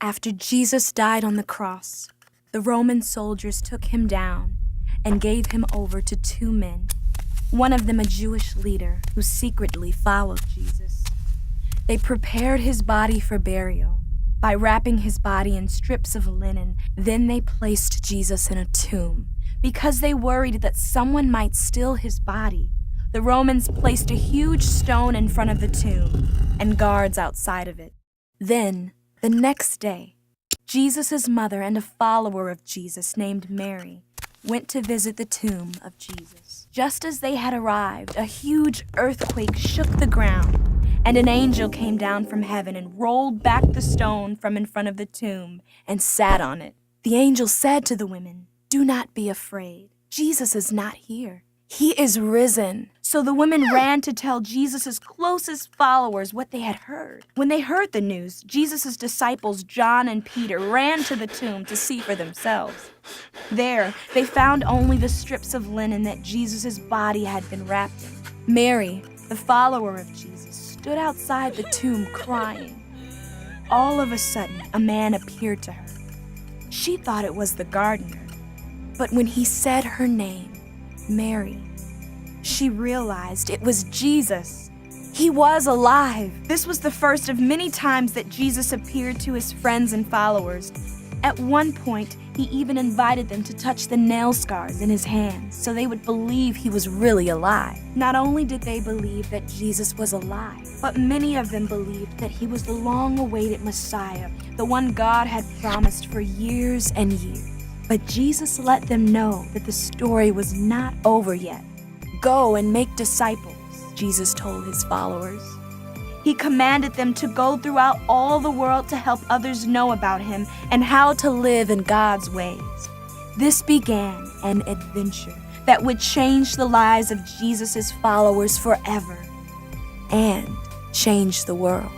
After Jesus died on the cross, the Roman soldiers took him down and gave him over to two men, one of them a Jewish leader who secretly followed Jesus. They prepared his body for burial by wrapping his body in strips of linen. Then they placed Jesus in a tomb. Because they worried that someone might steal his body, the Romans placed a huge stone in front of the tomb and guards outside of it. Then, the next day, Jesus' mother and a follower of Jesus named Mary went to visit the tomb of Jesus. Just as they had arrived, a huge earthquake shook the ground, and an angel came down from heaven and rolled back the stone from in front of the tomb and sat on it. The angel said to the women, "Do not be afraid. Jesus is not here. He is risen." So the women ran to tell Jesus' closest followers what they had heard. When they heard the news, Jesus' disciples, John and Peter, ran to the tomb to see for themselves. There, they found only the strips of linen that Jesus' body had been wrapped in. Mary, the follower of Jesus, stood outside the tomb crying. All of a sudden, a man appeared to her. She thought it was the gardener, but when he said her name, Mary, she realized it was Jesus. He was alive. This was the first of many times that Jesus appeared to his friends and followers. At one point, he even invited them to touch the nail scars in his hands so they would believe he was really alive. Not only did they believe that Jesus was alive, but many of them believed that he was the long-awaited Messiah, the one God had promised for years and years. But Jesus let them know that the story was not over yet. "Go and make disciples," Jesus told his followers. He commanded them to go throughout all the world to help others know about him and how to live in God's ways. This began an adventure that would change the lives of Jesus' followers forever and change the world.